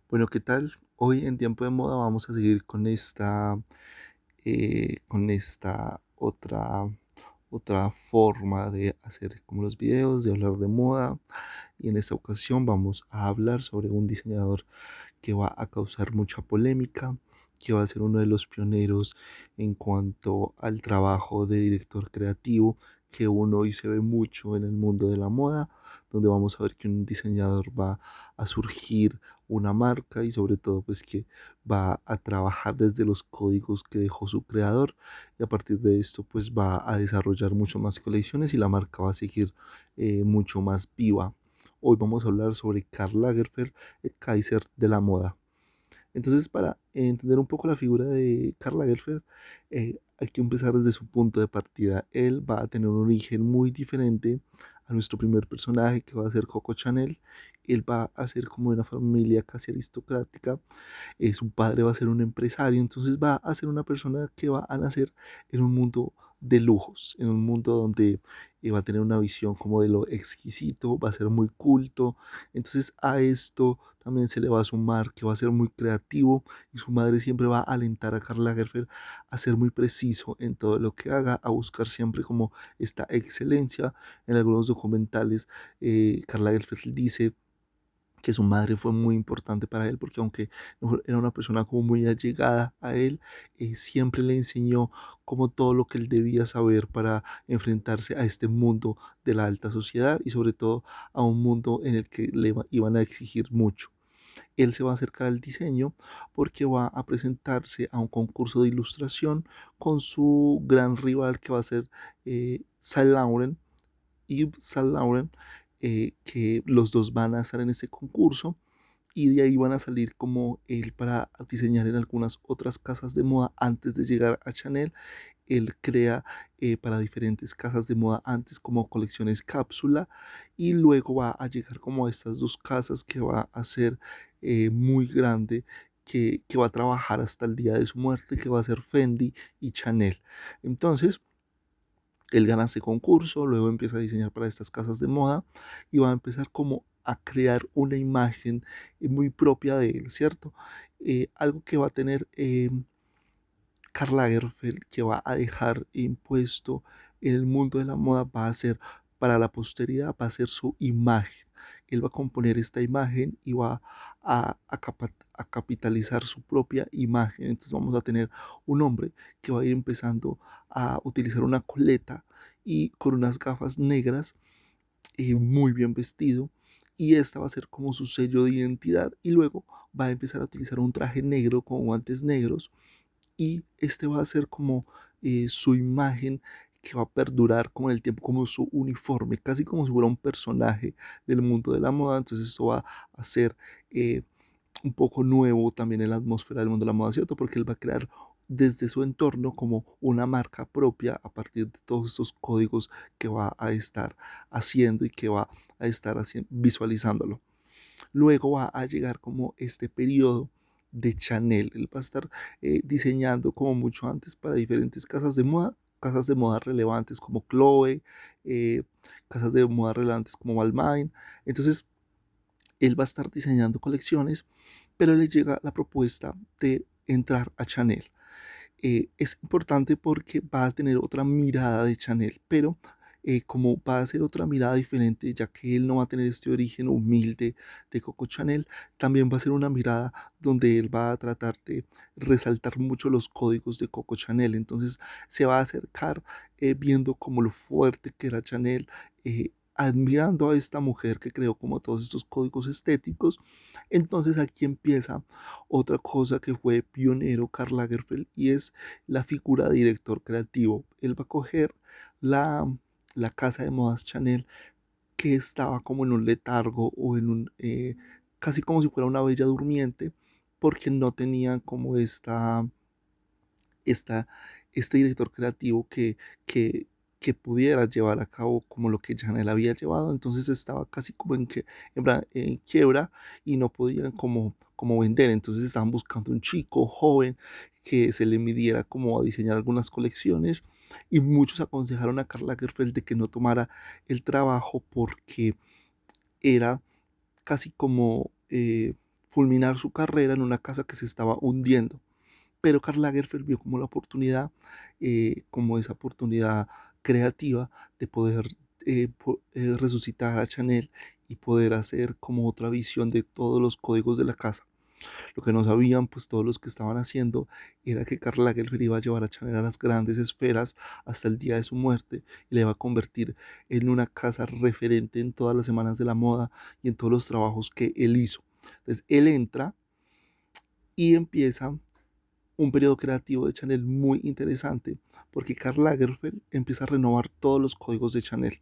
Bueno, ¿qué tal? Hoy en Tiempo de Moda vamos a seguir con esta otra forma de hacer como los videos, de hablar de moda. Y en esta ocasión vamos a hablar sobre un diseñador que va a causar mucha polémica, que va a ser uno de los pioneros en cuanto al trabajo de director creativo, que uno hoy se ve mucho en el mundo de la moda, donde vamos a ver que un diseñador va a surgir una marca y sobre todo pues que va a trabajar desde los códigos que dejó su creador y a partir de esto pues va a desarrollar mucho más colecciones y la marca va a seguir mucho más viva. Hoy vamos a hablar sobre Karl Lagerfeld, el Kaiser de la moda. Entonces, para entender un poco la figura de Karl Lagerfeld, hay que empezar desde su punto de partida. Él va a tener un origen muy diferente a nuestro primer personaje, que va a ser Coco Chanel. Él va a ser como de una familia casi aristocrática. Su padre va a ser un empresario, entonces va a ser una persona que va a nacer en un mundo de lujos, en un mundo donde va a tener una visión como de lo exquisito, va a ser muy culto, entonces a esto también se le va a sumar que va a ser muy creativo y su madre siempre va a alentar a Karl Lagerfeld a ser muy preciso en todo lo que haga, a buscar siempre como esta excelencia. En algunos documentales, Karl Lagerfeld dice que su madre fue muy importante para él porque aunque no era una persona como muy allegada a él, siempre le enseñó como todo lo que él debía saber para enfrentarse a este mundo de la alta sociedad y sobre todo a un mundo en el que iban a exigir mucho. Él se va a acercar al diseño porque va a presentarse a un concurso de ilustración con su gran rival que va a ser Saint Laurent, Yves Saint Laurent, que los dos van a estar en este concurso y de ahí van a salir como él para diseñar en algunas otras casas de moda antes de llegar a Chanel. Él crea para diferentes casas de moda antes como colecciones cápsula y luego va a llegar como a estas dos casas que va a ser muy grande. Que va a trabajar hasta el día de su muerte, que va a ser Fendi y Chanel. Entonces, él gana este concurso, luego empieza a diseñar para estas casas de moda y va a empezar como a crear una imagen muy propia de él, ¿cierto? Algo que va a tener Karl Lagerfeld, que va a dejar impuesto en el mundo de la moda, va a ser para la posteridad, va a ser su imagen. Él va a componer esta imagen y va a capitalizar su propia imagen. Entonces vamos a tener un hombre que va a ir empezando a utilizar una coleta y con unas gafas negras, muy bien vestido. Y esta va a ser como su sello de identidad. Y luego va a empezar a utilizar un traje negro con guantes negros y este va a ser como su imagen que va a perdurar con el tiempo, como su uniforme, casi como si fuera un personaje del mundo de la moda. Entonces esto va a ser eh, un poco nuevo también en la atmósfera del mundo de la moda, ¿cierto? Porque él va a crear desde su entorno como una marca propia a partir de todos estos códigos que va a estar haciendo y que va a estar visualizándolo. Luego va a llegar como este periodo de Chanel. Él va a estar diseñando como mucho antes para diferentes casas de moda relevantes como Chloe, eh, casas de moda relevantes como Balmain. Entonces, él va a estar diseñando colecciones, pero le llega la propuesta de entrar a Chanel. Es importante porque va a tener otra mirada de Chanel, pero como va a ser otra mirada diferente, ya que él no va a tener este origen humilde de Coco Chanel, también va a ser una mirada donde él va a tratar de resaltar mucho los códigos de Coco Chanel. Entonces se va a acercar viendo como lo fuerte que era Chanel. Admirando a esta mujer que creó como todos estos códigos estéticos. Entonces aquí empieza otra cosa que fue pionero Karl Lagerfeld y es la figura de director creativo. Él va a coger la, la casa de modas Chanel que estaba como en un letargo o en un, casi como si fuera una bella durmiente porque no tenían como esta, este director creativo que pudiera llevar a cabo como lo que Chanel había llevado, entonces estaba casi como en quiebra y no podían como vender, entonces estaban buscando un chico joven que se le midiera como a diseñar algunas colecciones y muchos aconsejaron a Karl Lagerfeld de que no tomara el trabajo porque era casi como fulminar su carrera en una casa que se estaba hundiendo. Pero Karl Lagerfeld vio como la oportunidad, como esa oportunidad creativa de poder resucitar a Chanel y poder hacer como otra visión de todos los códigos de la casa. Lo que no sabían, pues todos los que estaban haciendo, era que Karl Lagerfeld iba a llevar a Chanel a las grandes esferas hasta el día de su muerte y le iba a convertir en una casa referente en todas las semanas de la moda y en todos los trabajos que él hizo. Entonces él entra y empieza un periodo creativo de Chanel muy interesante, porque Karl Lagerfeld empieza a renovar todos los códigos de Chanel.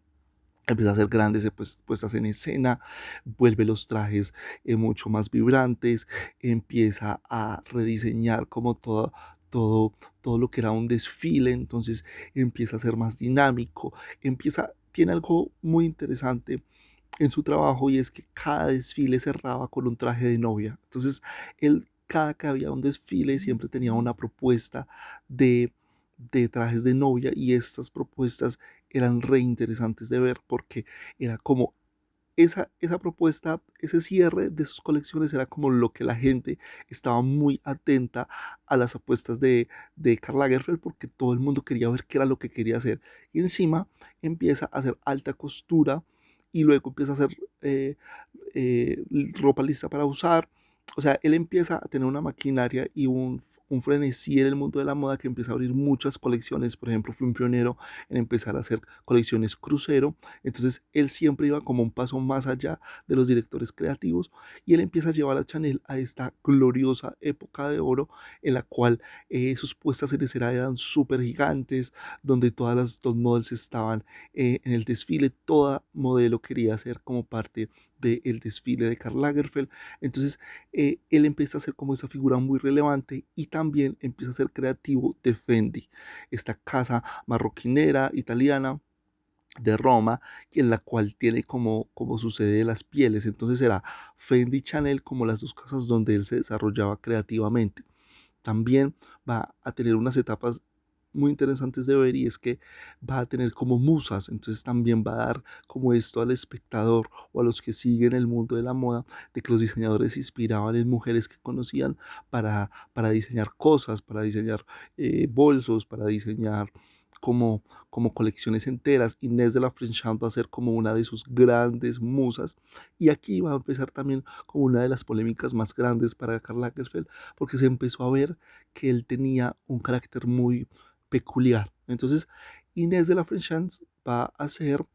Empieza a hacer grandes puestas en escena, vuelve los trajes mucho más vibrantes, empieza a rediseñar como todo, todo lo que era un desfile, entonces empieza a ser más dinámico, tiene algo muy interesante en su trabajo y es que cada desfile cerraba con un traje de novia. Entonces, él, cada que había un desfile, siempre tenía una propuesta de, de trajes de novia y estas propuestas eran re interesantes de ver porque era como esa propuesta, ese cierre de sus colecciones era como lo que la gente estaba muy atenta a las apuestas de Karl Lagerfeld porque todo el mundo quería ver qué era lo que quería hacer. Y encima empieza a hacer alta costura y luego empieza a hacer eh, eh, ropa lista para usar. O sea, él empieza a tener una maquinaria y un frenesí en el mundo de la moda que empieza a abrir muchas colecciones. Por ejemplo, fue un pionero en empezar a hacer colecciones crucero. Entonces, él siempre iba como un paso más allá de los directores creativos y él empieza a llevar a Chanel a esta gloriosa época de oro en la cual sus puestas en escena eran súper gigantes, donde todas las top models estaban en el desfile, toda modelo quería ser como parte del desfile de Karl Lagerfeld. Entonces, él empieza a ser como esa figura muy relevante y también empieza a ser creativo de Fendi, esta casa marroquinera italiana de Roma, en la cual tiene como su sede las pieles. Entonces era Fendi y Chanel como las dos casas donde él se desarrollaba creativamente. También va a tener unas etapas muy interesantes de ver y es que va a tener como musas, entonces también va a dar como esto al espectador o a los que siguen el mundo de la moda, de que los diseñadores se inspiraban en mujeres que conocían para diseñar cosas, para diseñar bolsos, para diseñar como colecciones enteras. Inés de la Frenchant va a ser como una de sus grandes musas y aquí va a empezar también como una de las polémicas más grandes para Karl Lagerfeld porque se empezó a ver que él tenía un carácter muy peculiar. Entonces, Inés de la Frenchance va a ser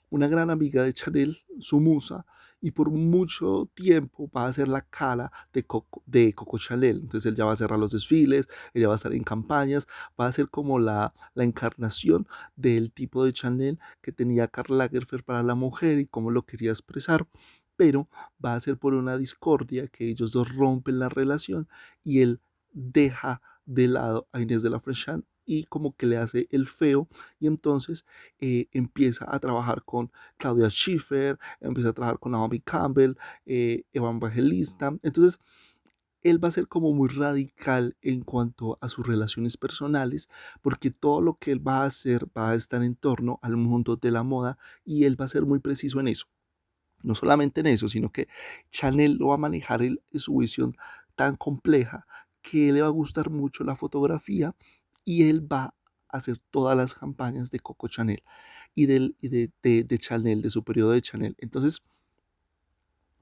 una gran amiga de Chanel, su musa, y por mucho tiempo va a ser la cara de Coco Chanel. Entonces él ya va a cerrar los desfiles, ella va a estar en campañas, va a ser como la encarnación del tipo de Chanel que tenía Karl Lagerfeld para la mujer y cómo lo quería expresar, pero va a ser por una discordia que ellos dos rompen la relación y él deja de lado a Inés de la Frenchant y como que le hace el feo y entonces empieza a trabajar con Claudia Schiffer, empieza a trabajar con Naomi Campbell, Eva Evangelista. Entonces, él va a ser como muy radical en cuanto a sus relaciones personales, porque todo lo que él va a hacer va a estar en torno al mundo de la moda y él va a ser muy preciso en eso. No solamente en eso, sino que Chanel lo va a manejar su visión tan compleja que le va a gustar mucho la fotografía y él va a hacer todas las campañas de Coco Chanel y de Chanel, de su periodo de Chanel. Entonces,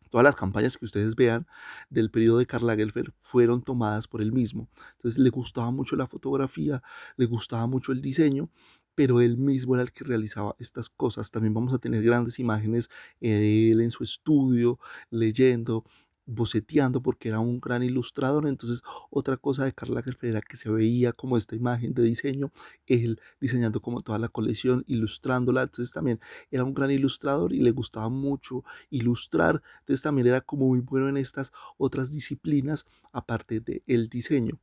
todas las campañas que ustedes vean del periodo de Karl Lagerfeld fueron tomadas por él mismo. Entonces le gustaba mucho la fotografía, le gustaba mucho el diseño, pero él mismo era el que realizaba estas cosas. También vamos a tener grandes imágenes de él en su estudio, leyendo, boceteando, porque era un gran ilustrador. Entonces, otra cosa de Karl Lagerfeld era que se veía como esta imagen de diseño, él diseñando como toda la colección, ilustrándola. Entonces, también era un gran ilustrador y le gustaba mucho ilustrar. Entonces también era como muy bueno en estas otras disciplinas aparte del diseño.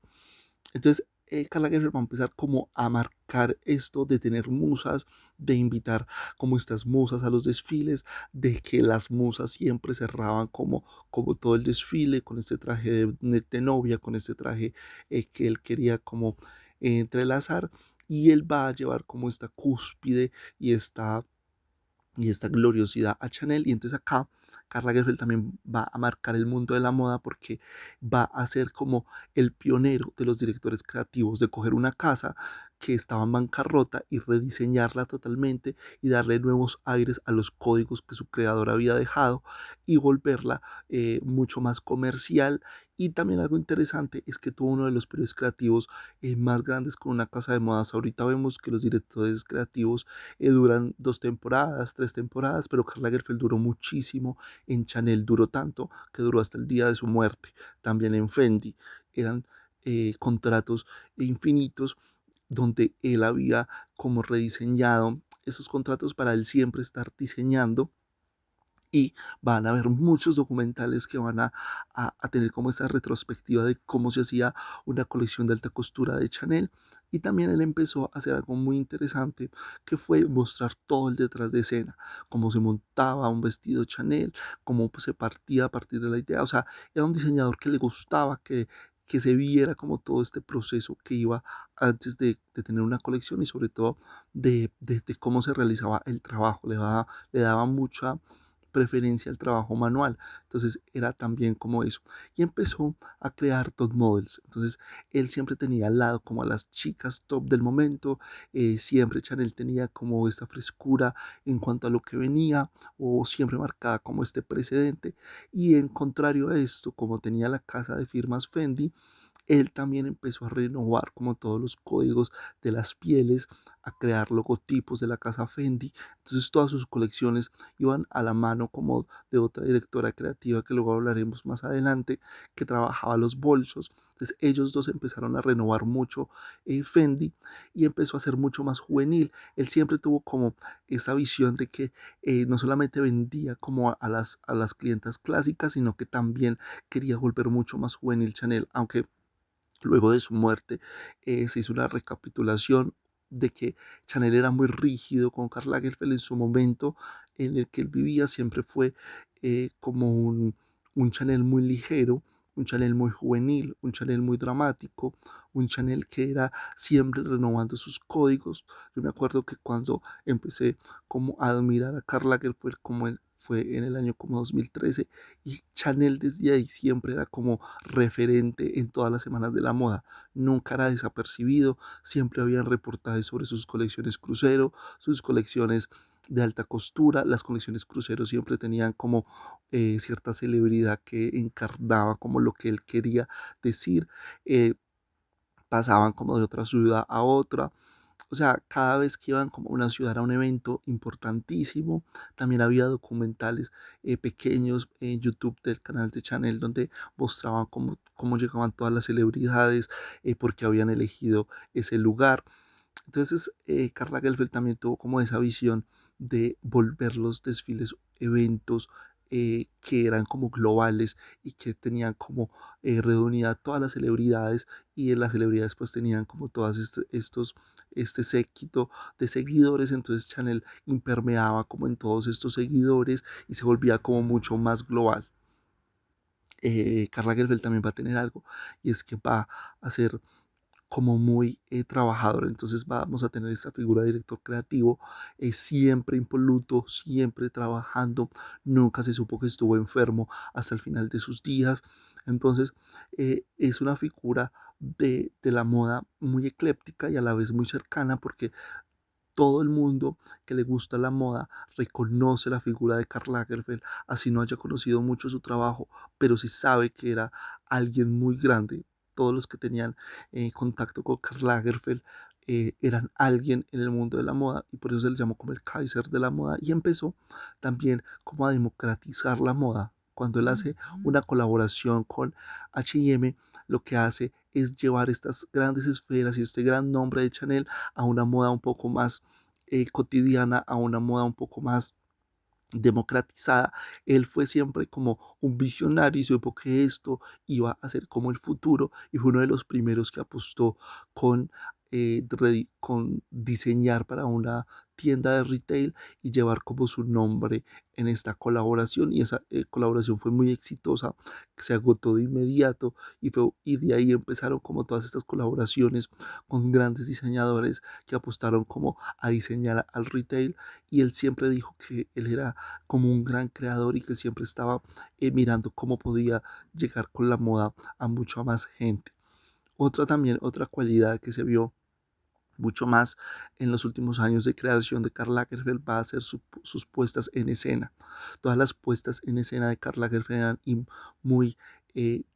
Entonces Karl Lagerfeld va a empezar como a marcar esto de tener musas, de invitar como estas musas a los desfiles, de que las musas siempre cerraban como todo el desfile con este traje de novia, con este traje que él quería como entrelazar y él va a llevar como esta cúspide y esta gloriosidad a Chanel y entonces acá Karl Lagerfeld también va a marcar el mundo de la moda porque va a ser como el pionero de los directores creativos de coger una casa que estaba en bancarrota y rediseñarla totalmente y darle nuevos aires a los códigos que su creador había dejado y volverla mucho más comercial. Y también algo interesante es que tuvo uno de los periodos creativos más grandes con una casa de modas. Ahorita vemos que los directores creativos duran 2 temporadas, 3 temporadas, pero Karl Lagerfeld duró muchísimo. En Chanel duró tanto que duró hasta el día de su muerte. También en Fendi eran contratos infinitos donde él había como rediseñado esos contratos para él siempre estar diseñando y van a haber muchos documentales que van a tener como esta retrospectiva de cómo se hacía una colección de alta costura de Chanel. Y también él empezó a hacer algo muy interesante, que fue mostrar todo el detrás de escena, cómo se montaba un vestido Chanel, cómo pues, se partía a partir de la idea. O sea, era un diseñador que le gustaba que se viera como todo este proceso que iba antes de tener una colección y sobre todo de cómo se realizaba el trabajo. Le daba mucha preferencia al trabajo manual. Entonces era también como eso. Y empezó a crear top models. Entonces él siempre tenía al lado como a las chicas top del momento. Siempre Chanel tenía como esta frescura en cuanto a lo que venía o siempre marcada como este precedente. Y en contrario a esto, como tenía la casa de firmas Fendi, él también empezó a renovar como todos los códigos de las pieles, a crear logotipos de la casa Fendi. Entonces todas sus colecciones iban a la mano como de otra directora creativa que luego hablaremos más adelante, que trabajaba los bolsos. Entonces ellos dos empezaron a renovar mucho Fendi y empezó a ser mucho más juvenil. Él siempre tuvo como esa visión de que no solamente vendía como a las clientas clásicas, sino que también quería volver mucho más juvenil Chanel, aunque luego de su muerte se hizo una recapitulación de que Chanel era muy rígido con Karl Lagerfeld en su momento en el que él vivía, siempre fue como un Chanel muy ligero, un Chanel muy juvenil, un Chanel muy dramático, un Chanel que era siempre renovando sus códigos. Yo me acuerdo que cuando empecé como a admirar a Karl Lagerfeld como él fue en el año como 2013 y Chanel desde ahí siempre era como referente en todas las semanas de la moda. Nunca era desapercibido, siempre habían reportajes sobre sus colecciones crucero, sus colecciones de alta costura. Las colecciones crucero siempre tenían como cierta celebridad que encarnaba como lo que él quería decir. Eh, Pasaban como de otra ciudad a otra. O sea, cada vez que iban como a una ciudad era un evento importantísimo. También había documentales pequeños en YouTube del canal de Chanel donde mostraban cómo llegaban todas las celebridades, por qué habían elegido ese lugar. Entonces, Karl Lagerfeld también tuvo como esa visión de volver los desfiles eventos que eran como globales y que tenían como reunida todas las celebridades y las celebridades pues tenían como todas este séquito de seguidores. Entonces Chanel impermeaba como en todos estos seguidores y se volvía como mucho más global. Karl Lagerfeld también va a tener algo y es que va a ser como muy trabajador. Entonces vamos a tener esta figura de director creativo siempre impoluto, siempre trabajando. Nunca se supo que estuvo enfermo hasta el final de sus días. Entonces es una figura de la moda muy ecléptica y a la vez muy cercana porque todo el mundo que le gusta la moda reconoce la figura de Karl Lagerfeld, así no haya conocido mucho su trabajo, pero sí sabe que era alguien muy grande. Todos los que tenían contacto con Karl Lagerfeld eran alguien en el mundo de la moda y por eso se le llamó como el Kaiser de la moda y empezó también como a democratizar la moda. Cuando él hace una colaboración con H&M, lo que hace es llevar estas grandes esferas y este gran nombre de Chanel a una moda un poco más cotidiana, a una moda un poco más democratizada. Él fue siempre como un visionario y supo que esto iba a ser como el futuro y fue uno de los primeros que apostó con con diseñar para una tienda de retail y llevar como su nombre en esta colaboración, y esa colaboración fue muy exitosa, se agotó de inmediato, y de ahí empezaron como todas estas colaboraciones con grandes diseñadores que apostaron como a diseñar al retail, y él siempre dijo que él era como un gran creador y que siempre estaba mirando cómo podía llegar con la moda a mucha más gente. Otra cualidad que se vio mucho más en los últimos años de creación de Karl Lagerfeld va a ser sus puestas en escena. Todas las puestas en escena de Karl Lagerfeld eran muy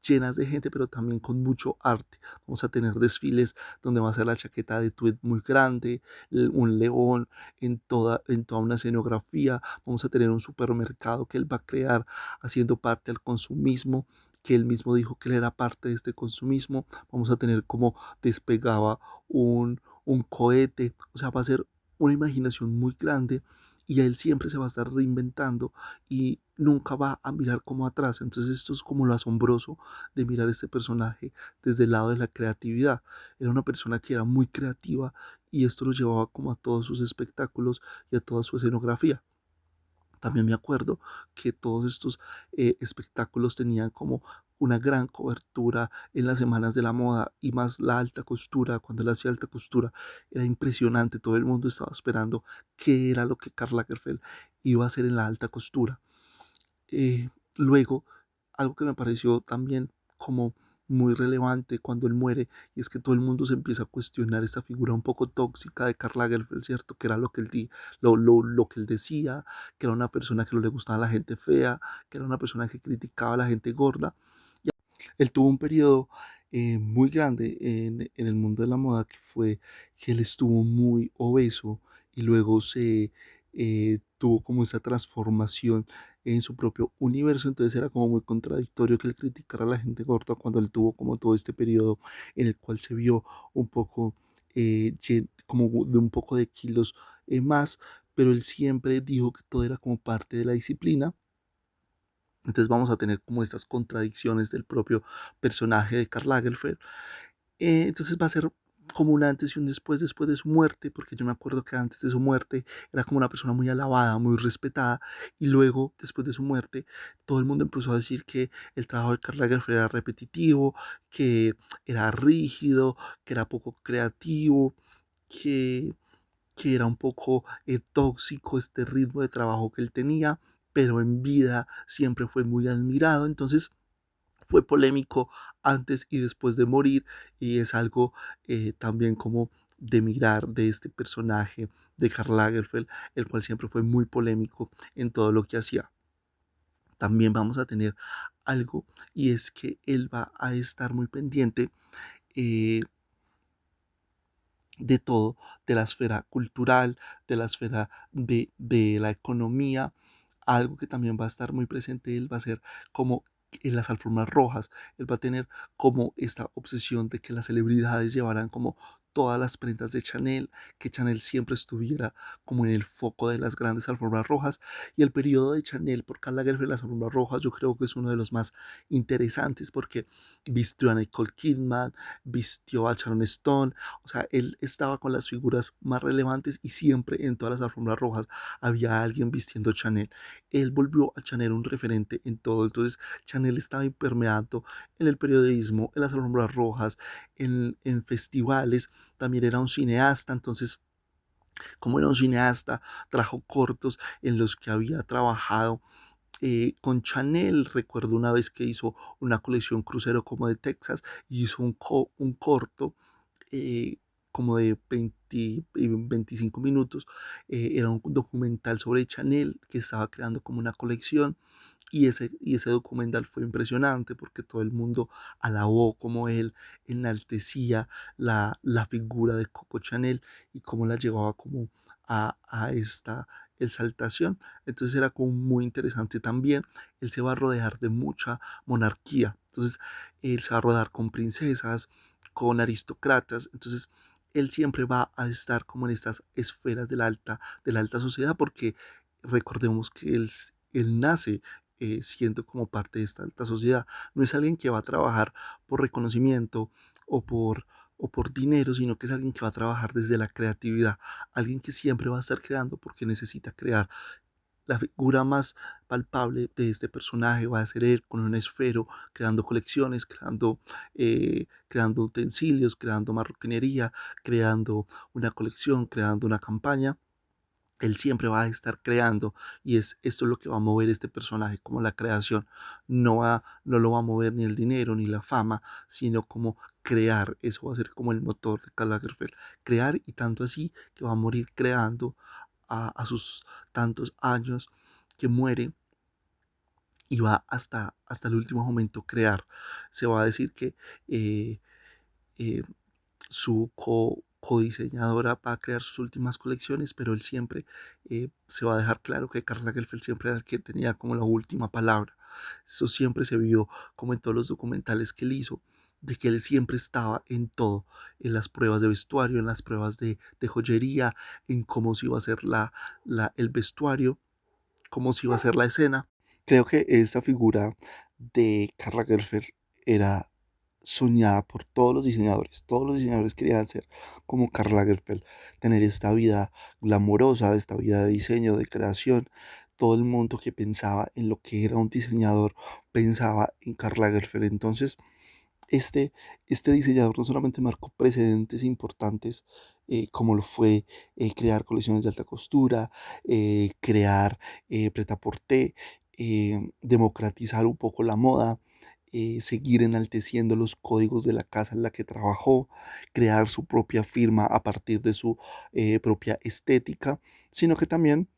llenas de gente, pero también con mucho arte. Vamos a tener desfiles donde va a ser la chaqueta de tweed muy grande, un león en toda una escenografía. Vamos a tener un supermercado que él va a crear haciendo parte del consumismo, que él mismo dijo que él era parte de este consumismo. Vamos a tener como despegaba un cohete, o sea, va a ser una imaginación muy grande, y él siempre se va a estar reinventando y nunca va a mirar como atrás. Entonces esto es como lo asombroso de mirar este personaje desde el lado de la creatividad. Era una persona que era muy creativa, y esto lo llevaba como a todos sus espectáculos y a toda su escenografía. También me acuerdo que todos estos espectáculos tenían como una gran cobertura en las semanas de la moda, y más la alta costura. Cuando él hacía alta costura era impresionante, todo el mundo estaba esperando qué era lo que Karl Lagerfeld iba a hacer en la alta costura. Luego, algo que me pareció también como muy relevante cuando él muere, y es que todo el mundo se empieza a cuestionar esta figura un poco tóxica de Karl Lagerfeld, ¿cierto? Que era lo que lo que él decía, que era una persona que no le gustaba a la gente fea, que era una persona que criticaba a la gente gorda. Él tuvo un periodo muy grande en el mundo de la moda, que fue que él estuvo muy obeso, y luego se tuvo como esa transformación en su propio universo. Entonces era como muy contradictorio que él criticara a la gente gorda cuando él tuvo como todo este periodo en el cual se vio un poco como de un poco de kilos más, pero él siempre dijo que todo era como parte de la disciplina. Entonces vamos a tener como estas contradicciones del propio personaje de Karl Lagerfeld. Entonces va a ser como un antes y un después de su muerte, porque yo me acuerdo que antes de su muerte era como una persona muy alabada, muy respetada, y luego, después de su muerte, todo el mundo empezó a decir que el trabajo de Karl Lagerfeld era repetitivo, que era rígido, que era poco creativo, que era un poco tóxico este ritmo de trabajo que él tenía, pero en vida siempre fue muy admirado. Entonces fue polémico antes y después de morir, y es algo también como de mirar de este personaje de Karl Lagerfeld, el cual siempre fue muy polémico en todo lo que hacía. También vamos a tener algo, y es que él va a estar muy pendiente eh, de todo, de la esfera cultural, de la esfera de la economía. Algo que también va a estar muy presente él va a ser como en las alfombras rojas. Él va a tener como esta obsesión de que las celebridades llevaran como todas las prendas de Chanel, que Chanel siempre estuviera como en el foco de las grandes alfombras rojas. Y el periodo de Chanel por Karl Lagerfeld en las alfombras rojas yo creo que es uno de los más interesantes, porque vistió a Nicole Kidman, vistió a Sharon Stone. O sea, él estaba con las figuras más relevantes, y siempre en todas las alfombras rojas había alguien vistiendo Chanel. Él volvió a Chanel un referente en todo. Entonces, Chanel estaba impermeando en el periodismo, en las alfombras rojas, en festivales. También era un cineasta. Entonces, como era un cineasta, trajo cortos en los que había trabajado con Chanel. Recuerdo una vez que hizo una colección crucero como de Texas, y hizo un corto eh, como de 25 minutos. Era un documental sobre Chanel que estaba creando como una colección, y ese documental fue impresionante porque todo el mundo alabó como él enaltecía la figura de Coco Chanel, y cómo la llevaba como a esta exaltación. Entonces era como muy interesante también. Él se va a rodear de mucha monarquía. Entonces él se va a rodear con princesas, con aristócratas. Entonces él siempre va a estar como en estas esferas de la alta sociedad, porque recordemos que él nace siendo como parte de esta alta sociedad. No es alguien que va a trabajar por reconocimiento o por o por dinero, sino que es alguien que va a trabajar desde la creatividad, alguien que siempre va a estar creando porque necesita crear. La figura más palpable de este personaje va a ser él con un esfero, creando colecciones, creando utensilios, creando marroquinería, creando una colección, creando una campaña. Él siempre va a estar creando y es esto lo que va a mover este personaje, como la creación. No lo va a mover ni el dinero ni la fama, sino como crear. Eso va a ser como el motor de Karl Lagerfeld. Crear y tanto así que va a morir creando a sus tantos años que muere y va hasta el último momento crear. Se va a decir que eh, eh, su codiseñadora va a crear sus últimas colecciones, pero él siempre se va a dejar claro que Karl Lagerfeld siempre era el que tenía como la última palabra. Eso siempre se vio como en todos los documentales que él hizo, de que él siempre estaba en todo, en las pruebas de vestuario, en las pruebas de joyería, en cómo se iba a hacer el vestuario, cómo se iba a hacer la escena. Creo que esa figura de Karl Lagerfeld era soñada por todos los diseñadores. Todos los diseñadores querían ser como Karl Lagerfeld, tener esta vida glamorosa, esta vida de diseño, de creación. Todo el mundo que pensaba en lo que era un diseñador pensaba en Karl Lagerfeld. Entonces, este, este diseñador no solamente marcó precedentes importantes, como lo fue crear colecciones de alta costura, crear prêt-à-porter, democratizar un poco la moda, seguir enalteciendo los códigos de la casa en la que trabajó, crear su propia firma a partir de su propia estética, sino que también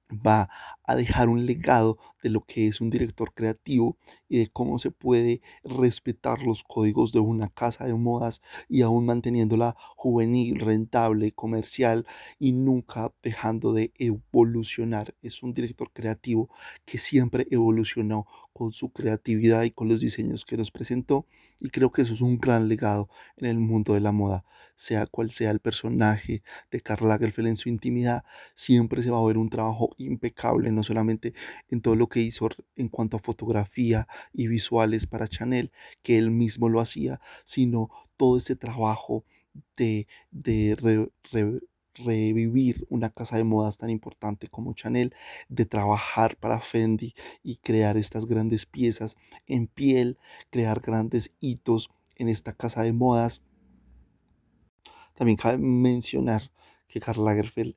va a dejar un legado de lo que es un director creativo y de cómo se puede respetar los códigos de una casa de modas y aún manteniéndola juvenil, rentable, comercial y nunca dejando de evolucionar. Es un director creativo que siempre evolucionó con su creatividad y con los diseños que nos presentó, y creo que eso es un gran legado en el mundo de la moda, sea cual sea el personaje de Karl Lagerfeld en su intimidad. Siempre se va a ver un trabajo impecable, no solamente en todo lo que hizo en cuanto a fotografía y visuales para Chanel, que él mismo lo hacía, sino todo este trabajo de revivir una casa de modas tan importante como Chanel, de trabajar para Fendi y crear estas grandes piezas en piel, crear grandes hitos en esta casa de modas. También cabe mencionar que Karl Lagerfeld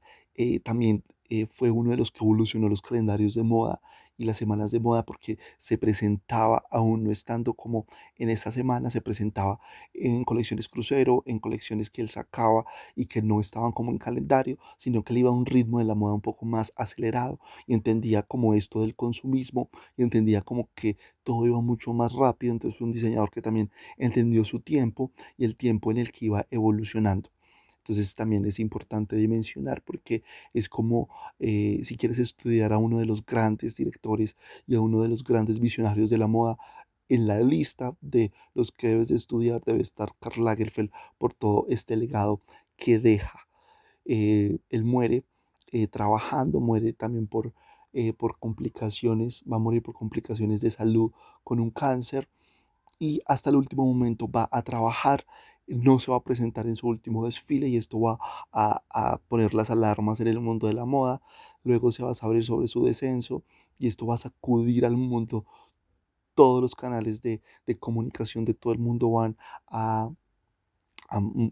también fue uno de los que evolucionó los calendarios de moda y las semanas de moda, porque se presentaba, aún no estando como en esta semana, se presentaba en colecciones crucero, en colecciones que él sacaba y que no estaban como en calendario, sino que él iba a un ritmo de la moda un poco más acelerado y entendía como esto del consumismo y entendía como que todo iba mucho más rápido. Entonces fue un diseñador que también entendió su tiempo y el tiempo en el que iba evolucionando. Entonces también es importante dimensionar, porque es como si quieres estudiar a uno de los grandes directores y a uno de los grandes visionarios de la moda, en la lista de los que debes de estudiar debe estar Karl Lagerfeld por todo este legado que deja. Él muere trabajando, muere también por complicaciones, va a morir por complicaciones de salud con un cáncer, y hasta el último momento va a trabajar, no se va a presentar en su último desfile, y esto va a poner las alarmas en el mundo de la moda. Luego se va a saber sobre su descenso y esto va a sacudir al mundo. Todos los canales de comunicación de todo el mundo van a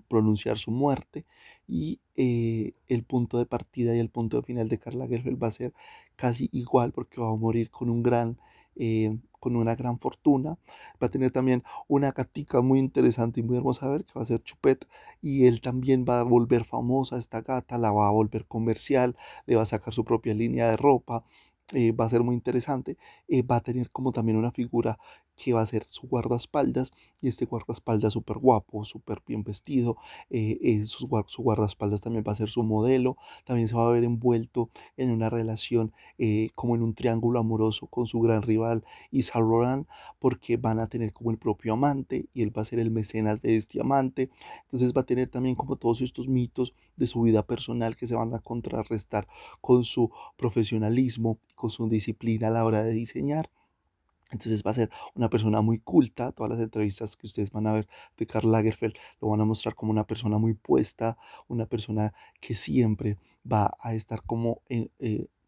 pronunciar su muerte, y el punto de partida y el punto de final de Karl Lagerfeld va a ser casi igual, porque va a morir con una gran fortuna. Va a tener también una gatica muy interesante y muy hermosa a ver, que va a ser Chupet, y él también va a volver famosa esta gata, la va a volver comercial, le va a sacar su propia línea de ropa. Va a ser muy interesante. Va a tener como también una figura que va a ser su guardaespaldas, y este guardaespaldas súper guapo, súper bien vestido. Su guardaespaldas también va a ser su modelo. También se va a ver envuelto en una relación, como en un triángulo amoroso con su gran rival Yves Saint Laurent, porque van a tener como el propio amante y él va a ser el mecenas de este amante. Entonces va a tener también como todos estos mitos de su vida personal que se van a contrarrestar con su profesionalismo y con su disciplina a la hora de diseñar. Entonces va a ser una persona muy culta. Todas las entrevistas que ustedes van a ver de Karl Lagerfeld lo van a mostrar como una persona muy puesta, una persona que siempre va a estar como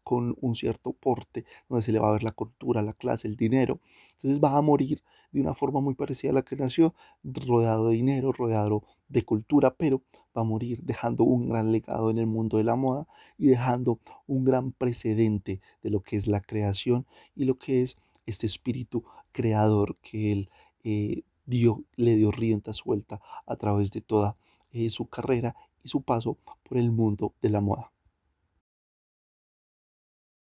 con un cierto porte, donde se le va a ver la cultura, la clase, el dinero. Entonces va a morir de una forma muy parecida a la que nació, rodeado de dinero, rodeado de cultura, pero va a morir dejando un gran legado en el mundo de la moda y dejando un gran precedente de lo que es la creación y lo que es este espíritu creador que él le dio rienda suelta a través de toda su carrera y su paso por el mundo de la moda.